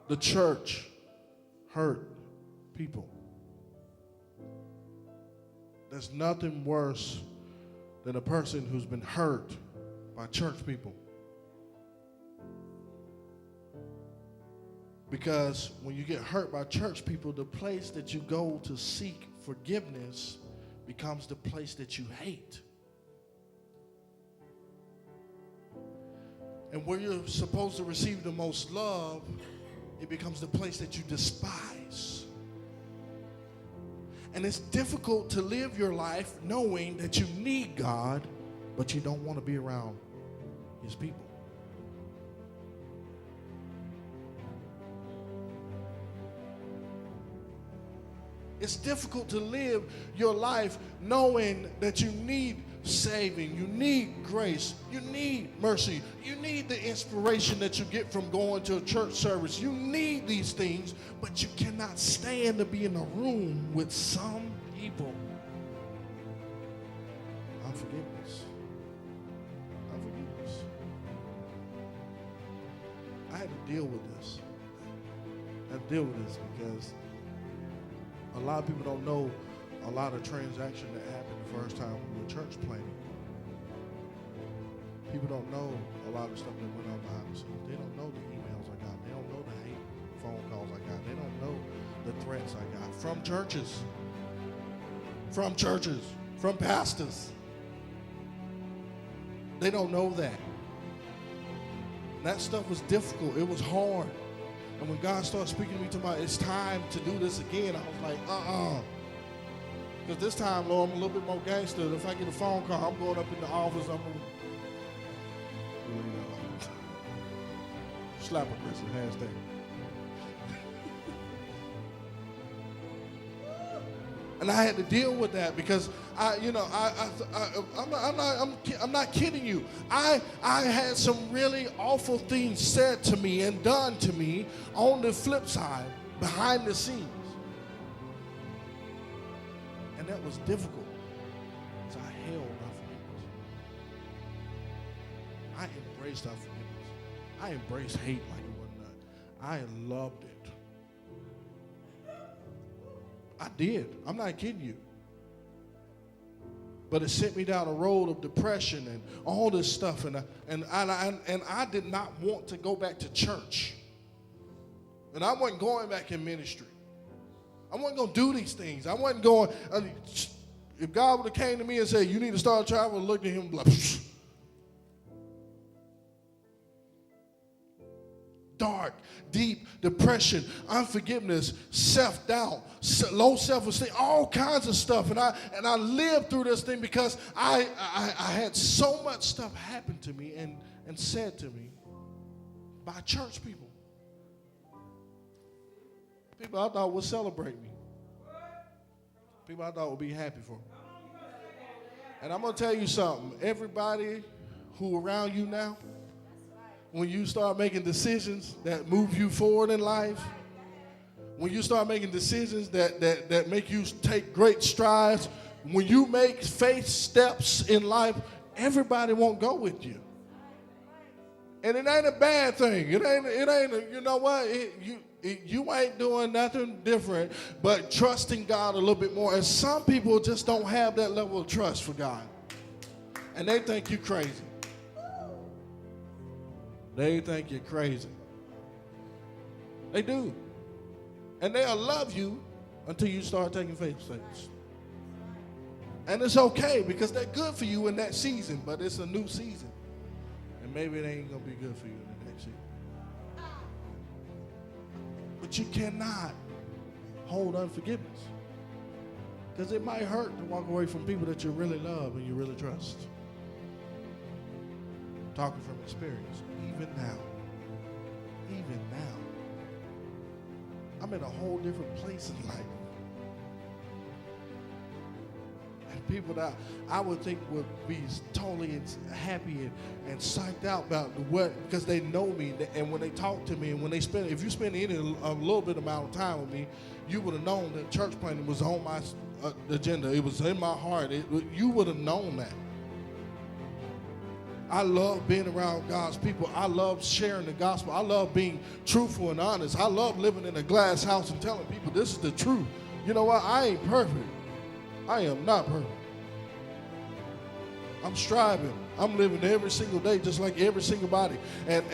the church hurt people. There's nothing worse than a person who's been hurt by church people. Because when you get hurt by church people, the place that you go to seek forgiveness becomes the place that you hate. And where you're supposed to receive the most love, it becomes the place that you despise. And it's difficult to live your life knowing that you need God, but you don't want to be around His people. It's difficult to live your life knowing that you need saving, you need grace, you need mercy, you need the inspiration that you get from going to a church service. You need these things, but you cannot stand to be in a room with some people. Unforgiveness. Unforgiveness. I had to deal with this. I had to deal with this because a lot of people don't know a lot of transactions that happened the first time we were church planting. People don't know a lot of stuff that went on behind the scenes. They don't know the emails I got. They don't know the hate phone calls I got. They don't know the threats I got from churches, from pastors. They don't know that. That stuff was difficult. It was hard. And when God started speaking to me about it's time to do this again, I was like, Because this time, Lord, I'm a little bit more gangster. If I get a phone call, I'm going up in the office, I'm going to slap a person, hashtag. And I had to deal with that because I'm not kidding you. I had some really awful things said to me and done to me on the flip side, behind the scenes. And that was difficult because I held unforgiveness. I embraced unforgiveness. I embraced hate like it wasn't nothing. I loved it. I did. I'm not kidding you. But it sent me down a road of depression and all this stuff. And I did not want to go back to church. And I wasn't going back in ministry. I wasn't going to do these things. I wasn't going. If God would have came to me and said, you need to start traveling, look at him and be like, psh. Dark, deep depression, unforgiveness, self-doubt, low self-esteem, all kinds of stuff. And I lived through this thing because I had so much stuff happen to me and said to me by church people. People I thought would celebrate me. People I thought would be happy for me. And I'm going to tell you something. Everybody who around you now, when you start making decisions that move you forward in life, when you start making decisions that make you take great strides, when you make faith steps in life, everybody won't go with you. And it ain't a bad thing. It ain't. You know what? You ain't doing nothing different but trusting God a little bit more. And some people just don't have that level of trust for God. And they think you're crazy. They think you're crazy. They do. And they'll love you until you start taking faith steps. And it's okay because they're good for you in that season, but it's a new season. And maybe it ain't going to be good for you in the next season. But you cannot hold unforgiveness. Because it might hurt to walk away from people that you really love and you really trust. Talking from experience, even now, I'm in a whole different place in life. And people that I would think would be totally happy and psyched out about what, because they know me, and when they talk to me, and when if you spend a little bit amount of time with me, you would have known that church planting was on my agenda. It was in my heart. You would have known that. I love being around God's people. I love sharing the gospel. I love being truthful and honest. I love living in a glass house and telling people this is the truth. You know what? I ain't perfect. I am not perfect. I'm striving. I'm living every single day just like every single body. And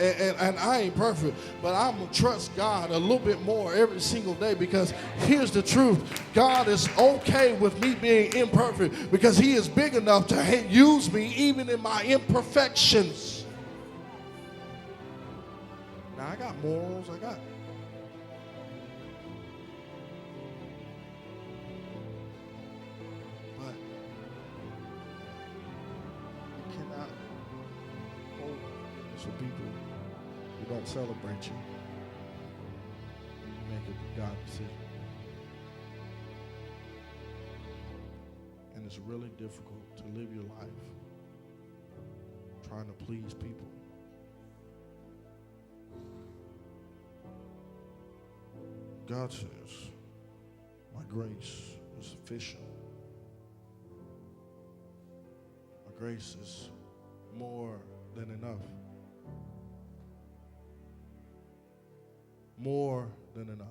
I ain't perfect, but I'm going to trust God a little bit more every single day, because here's the truth. God is okay with me being imperfect because he is big enough to use me even in my imperfections. Now, I got morals. For people who don't celebrate you, you make a God decision. And it's really difficult to live your life trying to please people. God says, my grace is sufficient. My grace is more than enough. More than enough.